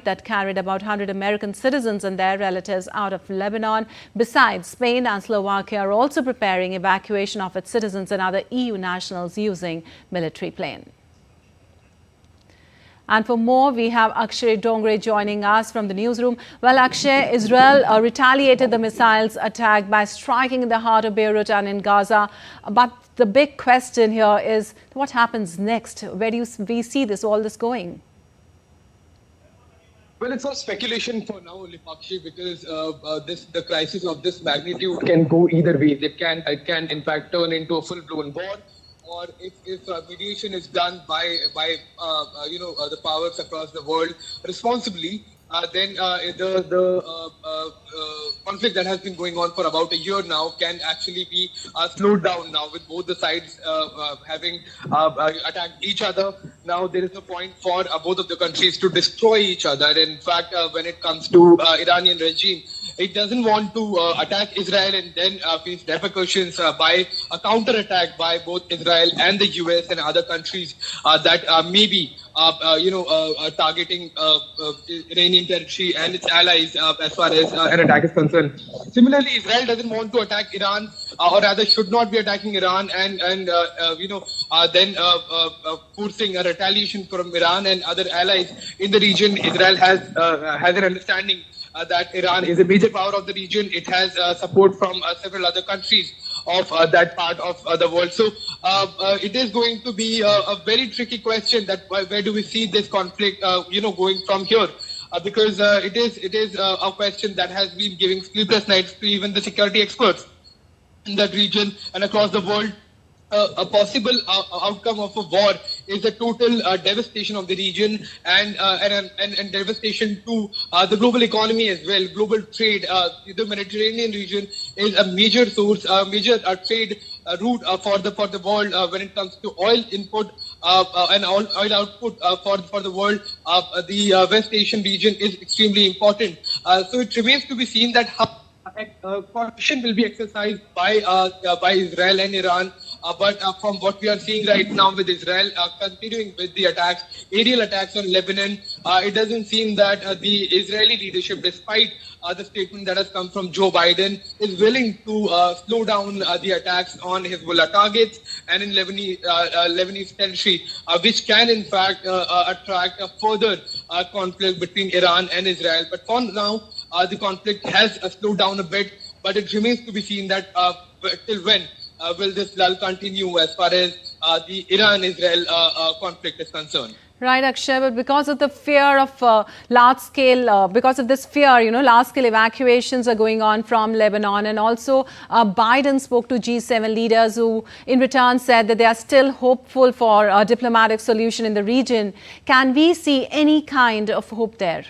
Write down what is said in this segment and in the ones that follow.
that carried about 100 American citizens and their relatives out of Lebanon. Besides, Spain and Slovakia are also preparing evacuation of its citizens and other EU nationals using military plane. And for more, we have Akshay Dongre joining us from the newsroom. Well, Akshay, Israel retaliated the missiles attack by striking in the heart of Beirut and in Gaza. But the big question here is what happens next? Where do we see all this going? Well, it's all speculation for now, Lipakshi, because the crisis of this magnitude can go either way. It can in fact turn into a full-blown war, or if mediation is done by the powers across the world responsibly, then the conflict that has been going on for about a year now can actually be slowed down now, with both the sides having attacked each other. Now there is no point for both of the countries to destroy each other. In fact, when it comes to Iranian regime, it doesn't want to attack Israel and then face repercussions by a counter-attack by both Israel and the US and other countries that may be targeting Iranian territory and its allies as far as an attack is concerned. Similarly, Israel doesn't want to attack Iran, or rather should not be attacking Iran, and then forcing a retaliation from Iran and other allies in the region. Israel has an understanding that Iran is a major power of the region. It has support from several other countries of that part of the world. So it is going to be a very tricky question that where do we see this conflict going from here? Because it is a question that has been giving sleepless nights to even the security experts in that region and across the world. A possible outcome of a war is a total devastation of the region and devastation to the global economy as well. Global trade, the Mediterranean region is a major source, major trade route for the world when it comes to oil input and oil output for the world. The West Asian region is extremely important. So it remains to be seen that how caution will be exercised by Israel and Iran. But from what we are seeing right now with Israel continuing with the attacks, aerial attacks on Lebanon, it doesn't seem that the Israeli leadership, despite the statement that has come from Joe Biden, is willing to slow down the attacks on Hezbollah targets and in Lebanese territory, which can in fact attract a further conflict between Iran and Israel. But for now, the conflict has slowed down a bit, but it remains to be seen that till when will this lull continue as far as the Iran-Israel conflict is concerned. Right, Akshay, but because of the fear of large-scale, because of this fear, large-scale evacuations are going on from Lebanon. And also Biden spoke to G7 leaders who in return said that they are still hopeful for a diplomatic solution in the region. Can we see any kind of hope there?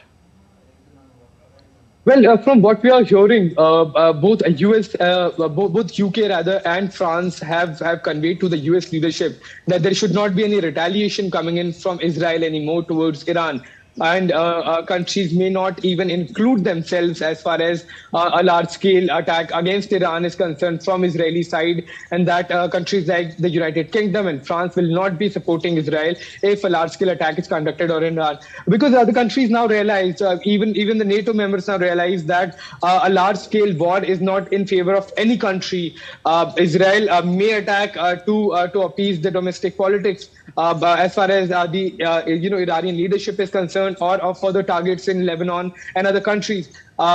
Well, from what we are hearing, both UK rather and France have conveyed to the US leadership that there should not be any retaliation coming in from Israel anymore towards Iran. And countries may not even include themselves as far as a large-scale attack against Iran is concerned from Israeli side, and that countries like the United Kingdom and France will not be supporting Israel if a large-scale attack is conducted on Iran. Because other countries now realize, even the NATO members now realize that a large-scale war is not in favor of any country. Israel may attack to appease the domestic politics as far as the Iranian leadership is concerned, or further targets in Lebanon and other countries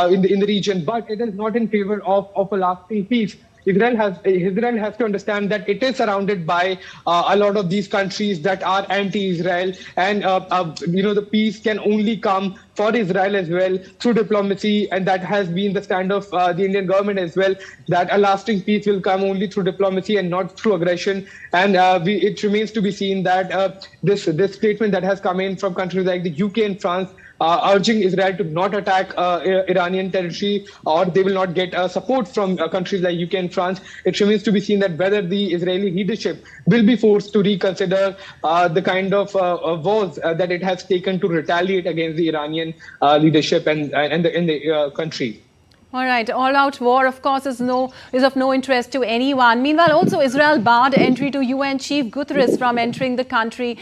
in the region, but it is not in favor of a lasting peace. Israel has to understand that it is surrounded by a lot of these countries that are anti-Israel, and the peace can only come for Israel as well through diplomacy, and that has been the stand of the Indian government as well, that a lasting peace will come only through diplomacy and not through aggression. And it remains to be seen that this statement that has come in from countries like the UK and France urging Israel to not attack Iranian territory, or they will not get support from countries like UK and France. It remains to be seen that whether the Israeli leadership will be forced to reconsider the kind of wars that it has taken to retaliate against the Iranian leadership and the country. All right, all-out war, of course, is of no interest to anyone. Meanwhile, also Israel barred entry to UN Chief Guterres from entering the country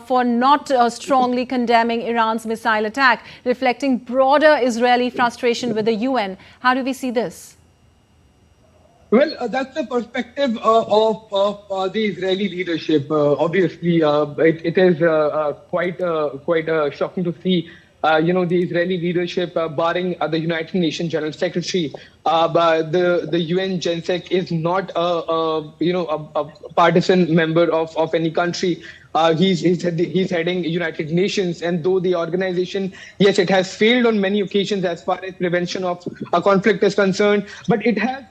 for not strongly condemning Iran's missile attack, reflecting broader Israeli frustration with the UN. How do we see this? Well, that's the perspective of the Israeli leadership. Obviously, it is quite shocking to see. The Israeli leadership barring the United Nations General Secretary, but the UN GenSec is not a partisan member of any country. He's heading United Nations, and though the organization, yes, it has failed on many occasions as far as prevention of a conflict is concerned, but it has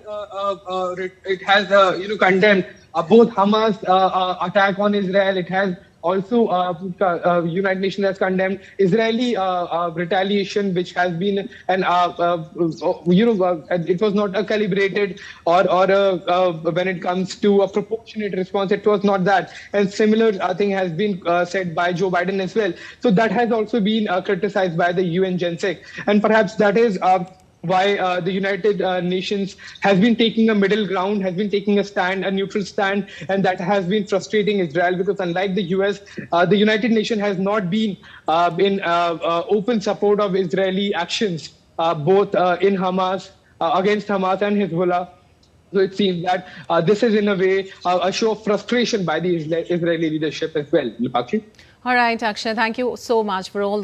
condemned both Hamas attack on Israel. It has also, United Nations has condemned Israeli retaliation, which has been it was not a calibrated or when it comes to a proportionate response, it was not that. And similar thing has been said by Joe Biden as well. So that has also been criticized by the UN GenSec, and perhaps that is why the United Nations has been taking a middle ground, has been taking a stand, a neutral stand, and that has been frustrating Israel, because unlike the US, the United Nations has not been in open support of Israeli actions, both in Hamas, against Hamas and Hezbollah. So it seems that this is in a way a show of frustration by the Israeli leadership as well. All right, Akshay, thank you so much for all